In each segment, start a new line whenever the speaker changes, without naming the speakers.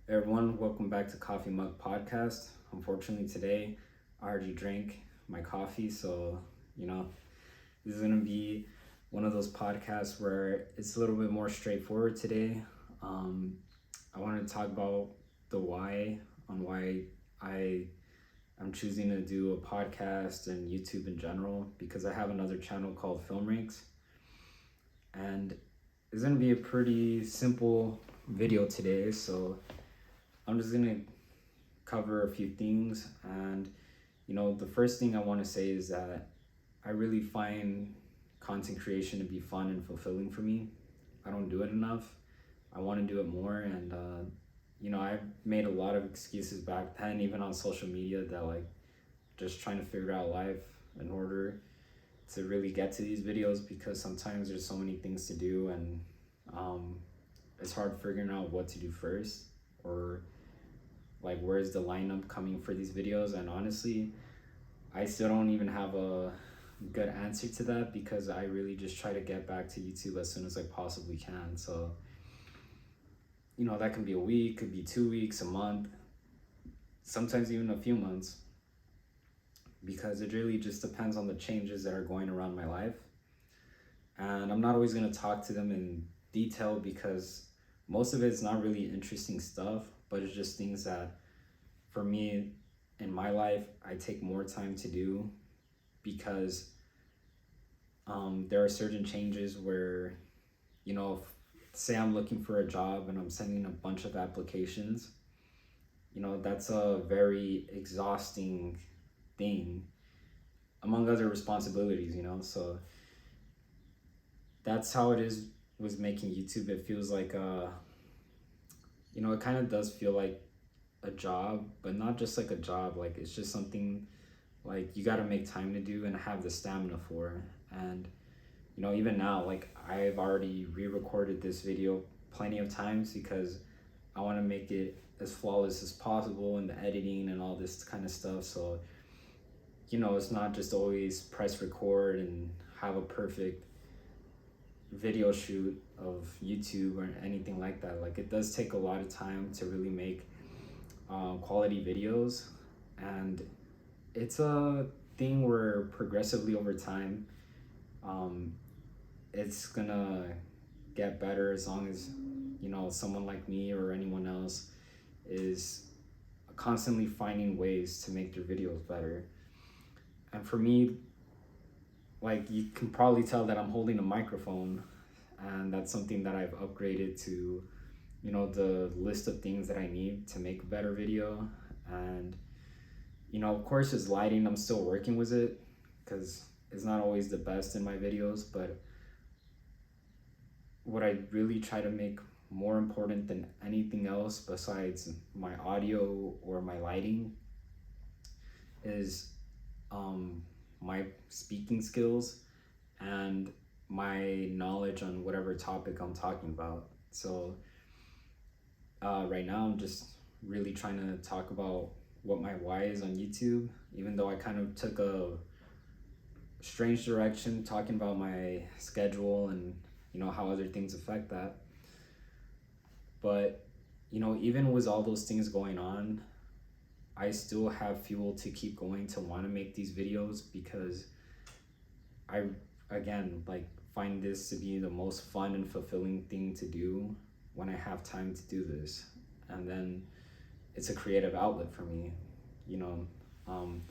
Everyone, welcome back to Coffee Mug Podcast. Unfortunately, today I already drank my coffee, so you know, this is gonna be one of those podcasts where it's a little bit more straightforward today. Um, I wanted to talk about the why on why I am choosing to do a podcast and YouTube in general because I have another channel called Film Ranks, and it's gonna be a pretty simple video today. So I'm just gonna cover a few things. And the first thing I want to say is that I really find content creation to be fun and fulfilling for me. I don't do it enough. I want to do it more. And I've made a lot of excuses back then, even on social media, that like just trying to figure out life in order to really get to these videos, because sometimes there's so many things to do, and um, it's hard figuring out what to do first, or like where's the lineup coming for these videos. And honestly, I still don't even have a good answer to that, because I really just try to get back to YouTube as soon as I possibly can. So that can be a week, could be 2 weeks, a month, sometimes even a few months, because it really just depends on the changes that are going around my life. And I'm not always going to talk to them in detail, because most of it's not really interesting stuff, but it's just things that for me in my life I take more time to do, because there are certain changes where, say I'm looking for a job and I'm sending a bunch of applications, that's a very exhausting thing, among other responsibilities, so that's how it is with making YouTube. It feels like it kind of does feel like a job, but not just like a job. Like it's just something like you got to make time to do and have the stamina for. And even now, like I've already re-recorded this video plenty of times, because I want to make it as flawless as possible in the editing and all this kind of stuff. So it's not just always press record and have a perfect video shoot of YouTube or anything like that. Like it does take a lot of time to really make quality videos, and it's a thing where progressively over time, um, it's gonna get better, as long as someone like me or anyone else is constantly finding ways to make their videos better. And for me, like you can probably tell that I'm holding a microphone, and that's something that I've upgraded to the list of things that I need to make a better video. And of course, it's lighting. I'm still working with it, because it's not always the best in my videos, but what I really try to make more important than anything else besides my audio or my lighting is um, my speaking skills and my knowledge on whatever topic I'm talking about. So right now I'm just really trying to talk about what my why is on YouTube, even though I kind of took a strange direction talking about my schedule and how other things affect that. But even with all those things going on, I still have fuel to keep going, to want to make these videos, because I, again, like find this to be the most fun and fulfilling thing to do when I have time to do this. And then it's a creative outlet for me. you know um,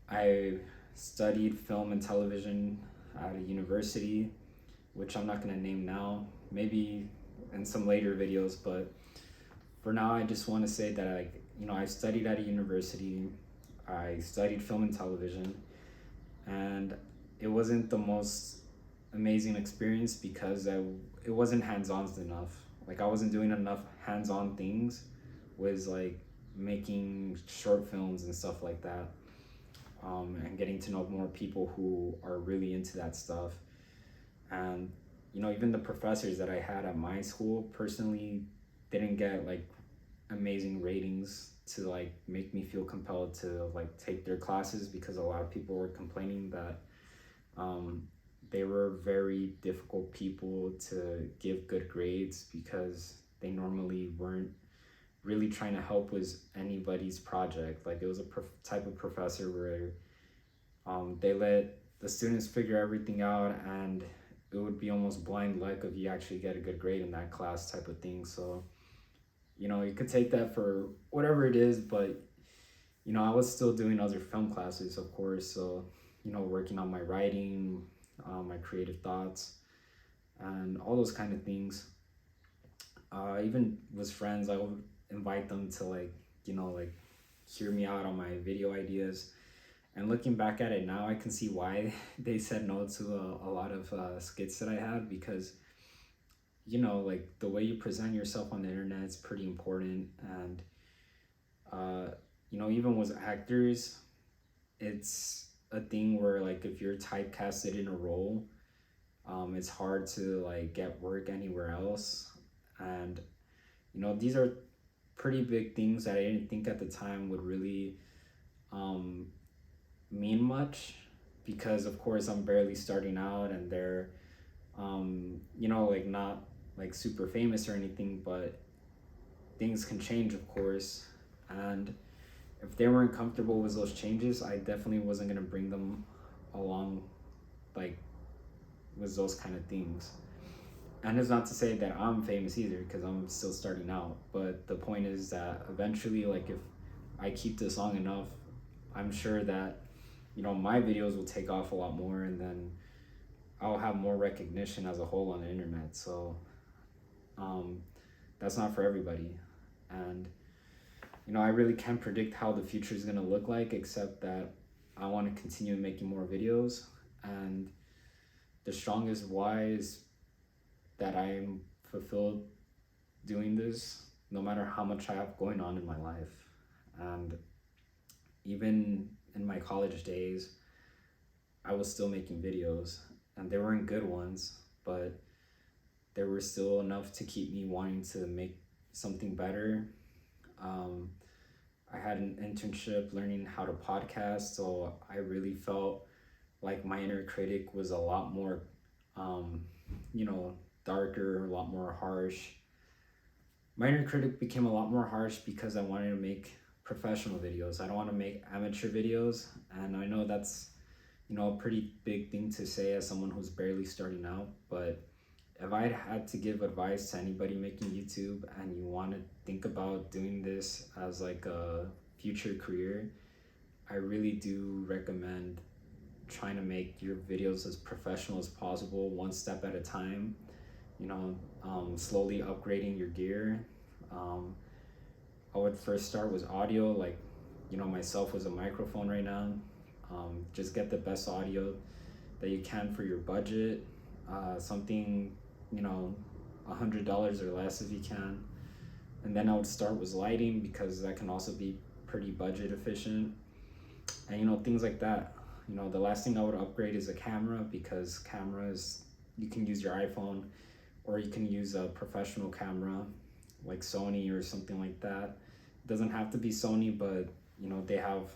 I studied film and television at a university, which I'm not going to name now, maybe in some later videos. But for now, I just want to say that I studied at a university. I studied film and television, and it wasn't the most amazing experience, because it wasn't hands-on enough. Like I wasn't doing enough hands-on things with like making short films and stuff like that, and getting to know more people who are really into that stuff. And even the professors that I had at my school personally didn't get like amazing ratings to like make me feel compelled to like take their classes, because a lot of people were complaining that um, they were very difficult people to give good grades, because they normally weren't really trying to help was anybody's project. Like it was a type of professor where they let the students figure everything out, and it would be almost blind luck if you actually get a good grade in that class type of thing. So you could take that for whatever it is, but I was still doing other film classes, of course. So working on my writing, my creative thoughts, and all those kind of things. Even with friends, I would invite them to like hear me out on my video ideas. And looking back at it now, I can see why they said no to a lot of skits that I had, because like the way you present yourself on the internet is pretty important. And even with actors, it's a thing where like if you're typecasted in a role, it's hard to like get work anywhere else. And these are pretty big things that I didn't think at the time would really mean much, because of course I'm barely starting out, and they're like not like super famous or anything, but things can change, of course. And if they weren't comfortable with those changes, I definitely wasn't going to bring them along like with those kind of things. And it's not to say that I'm famous either, because I'm still starting out, but the point is that eventually, like if I keep this long enough, I'm sure that my videos will take off a lot more, and then I'll have more recognition as a whole on the internet. So that's not for everybody. And I really can't predict how the future is going to look like, except that I want to continue making more videos. And the strongest why is that I am fulfilled doing this, no matter how much I have going on in my life. And even in my college days, I was still making videos, and they weren't good ones, but there were still enough to keep me wanting to make something better. I had an internship learning how to podcast, so I really felt like my inner critic was a lot more, darker, a lot more harsh. My inner critic became a lot more harsh because I wanted to make professional videos. I don't want to make amateur videos, and I know that's a pretty big thing to say as someone who's barely starting out, but if I had to give advice to anybody making YouTube and you want to think about doing this as like a future career, I really do recommend trying to make your videos as professional as possible, one step at a time. Slowly upgrading your gear. I would first start with audio, like myself with a microphone right now. Just get the best audio that you can for your budget. Something $100 or less if you can. And then I would start with lighting, because that can also be pretty budget efficient, and things like that. The last thing I would upgrade is a camera, because cameras, you can use your iPhone, or you can use a professional camera like Sony or something like that. It doesn't have to be Sony, but they have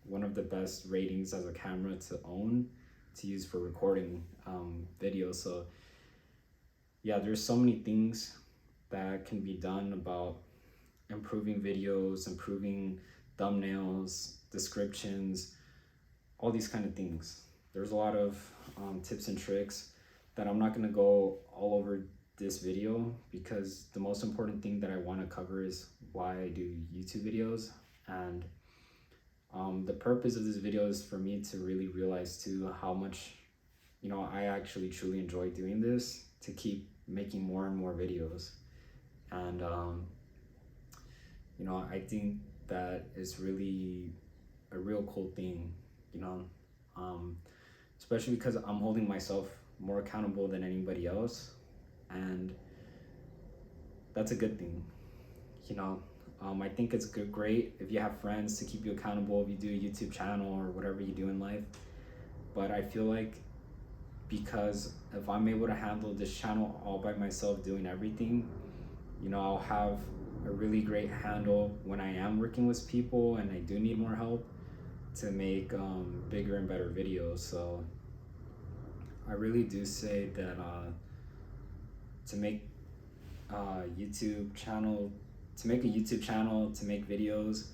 one of the best ratings as a camera to own, to use for recording video. So yeah, there's so many things that can be done about improving videos, improving thumbnails, descriptions, all these kind of things. There's a lot of tips and tricks that I'm not going to go all over this video, because the most important thing that I want to cover is why I do YouTube videos. And the purpose of this video is for me to really realize too how much I actually truly enjoy doing this, to keep making more and more videos. And I think that is really a real cool thing, especially because I'm holding myself more accountable than anybody else, and that's a good thing. I think it's great if you have friends to keep you accountable, if you do a YouTube channel or whatever you do in life. But I feel like, because if I'm able to handle this channel all by myself doing everything, I'll have a really great handle when I am working with people and I do need more help to make bigger and better videos. So I really do say that to make YouTube channel to make a YouTube channel, to make videos,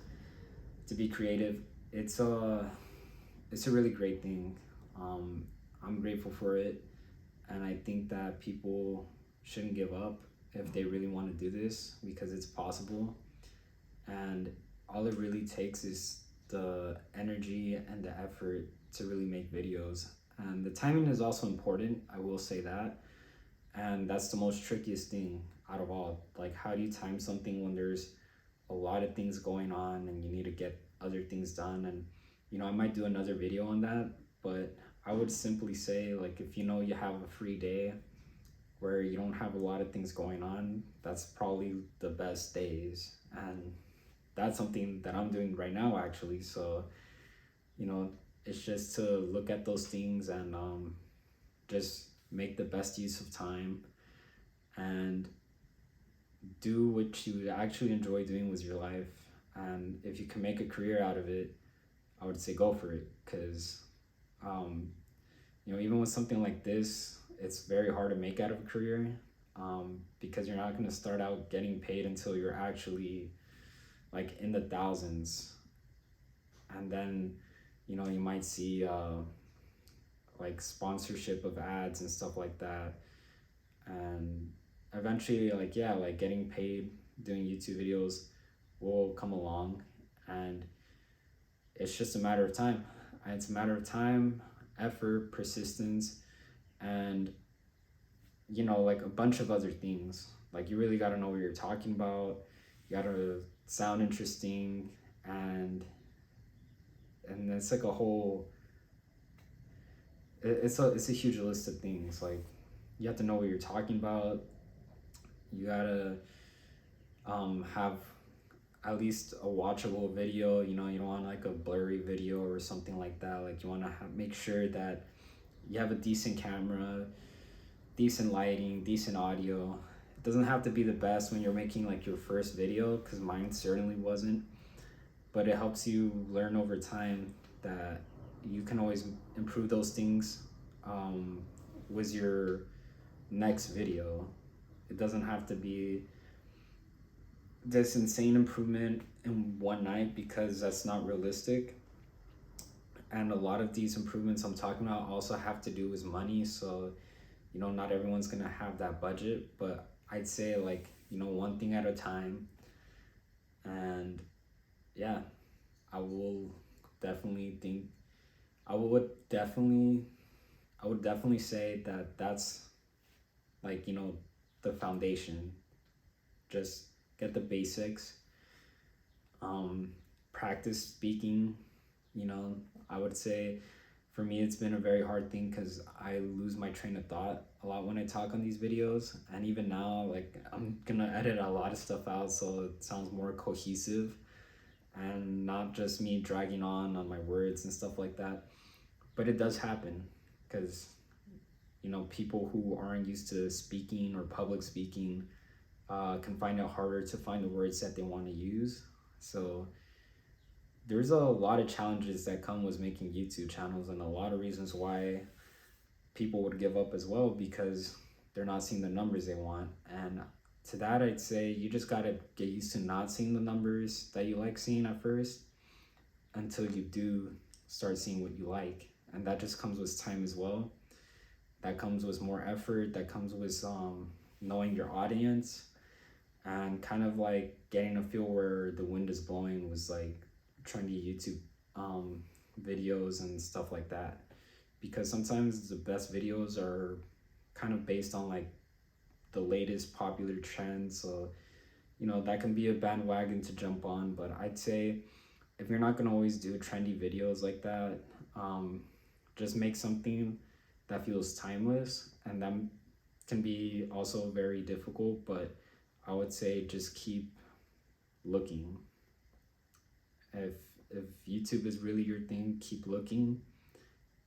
to be creative, it's a really great thing. Um, I'm grateful for it, and I think that people shouldn't give up if they really want to do this, because it's possible, and all it really takes is the energy and the effort to really make videos. And the timing is also important, I will say that. And that's the most trickiest thing out of all. Like, how do you time something when there's a lot of things going on and you need to get other things done? And I might do another video on that, but I would simply say, like, if you have a free day where you don't have a lot of things going on, that's probably the best days. And that's something that I'm doing right now, actually. So it's just to look at those things and just make the best use of time and do what you actually enjoy doing with your life. And if you can make a career out of it, I would say go for it, because even with something like this, it's very hard to make out of a career, because you're not going to start out getting paid until you're actually like in the thousands. And then you might see like sponsorship of ads and stuff like that, and eventually, like, yeah, like getting paid doing YouTube videos will come along, and it's just a matter of time. It's a matter of time, effort, persistence, and like a bunch of other things. Like, you really got to know what you're talking about. You got to sound interesting, and it's like a whole, it's a huge list of things. Like, you have to know what you're talking about. You gotta have at least a watchable video. You don't want like a blurry video or something like that. Like, you want to make sure that you have a decent camera, decent lighting, decent audio. It doesn't have to be the best when you're making like your first video, because mine certainly wasn't, but it helps you learn over time that you can always improve those things with your next video. It doesn't have to be this insane improvement in one night, because that's not realistic. And a lot of these improvements I'm talking about also have to do with money. So not everyone's gonna have that budget, but I'd say, like, one thing at a time. And yeah, I will definitely think I would definitely say that that's like the foundation. Just get the basics. Practice speaking. I would say for me it's been a very hard thing, because I lose my train of thought a lot when I talk on these videos. And even now, like, I'm gonna edit a lot of stuff out so it sounds more cohesive and not just me dragging on my words and stuff like that. But it does happen, because people who aren't used to speaking or public speaking can find it harder to find the words that they want to use. So there's a lot of challenges that come with making YouTube channels, and a lot of reasons why people would give up as well, because they're not seeing the numbers they want. And to that, I'd say you just gotta get used to not seeing the numbers that you like seeing at first, until you do start seeing what you like. And that just comes with time as well. That comes with more effort. That comes with knowing your audience, and kind of like getting a feel where the wind is blowing with like trendy YouTube videos and stuff like that. Because sometimes the best videos are kind of based on like the latest popular trends. So that can be a bandwagon to jump on. But I'd say if you're not gonna always do trendy videos like that, just make something that feels timeless. And that can be also very difficult, but I would say just keep looking. If YouTube is really your thing, keep looking,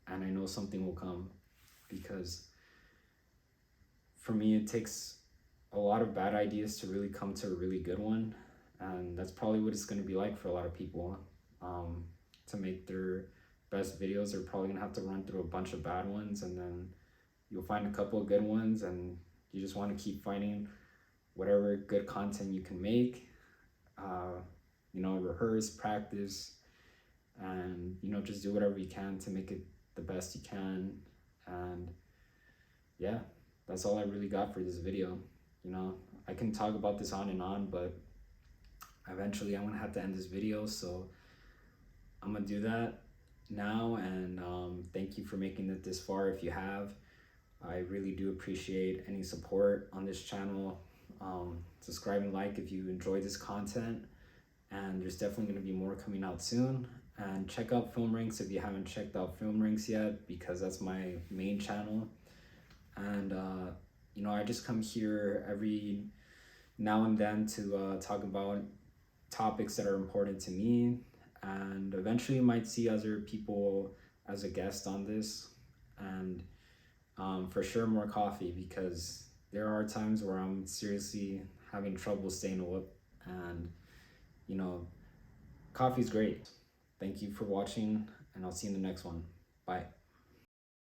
and I know something will come. Because for me, it takes a lot of bad ideas to really come to a really good one, and that's probably what it's going to be like for a lot of people. To make their best videos, they're probably going to have to run through a bunch of bad ones, and then you'll find a couple of good ones, and you just want to keep finding whatever good content you can make. rehearse, practice, and just do whatever you can to make it the best you can. And yeah, that's all I really got for this video. I can talk about this on and on, but eventually I'm gonna have to end this video, so I'm gonna do that now. And thank you for making it this far. If you have, I really do appreciate any support on this channel. Subscribe and like if you enjoy this content, and there's definitely going to be more coming out soon. And check out Film Ranks if you haven't checked out Film Ranks yet, because that's my main channel. And I just come here every now and then to talk about topics that are important to me, and eventually you might see other people as a guest on this. And for sure more coffee, because there are times where I'm seriously having trouble staying up, and coffee's great. Thank you for watching, and I'll see you in the next one. Bye.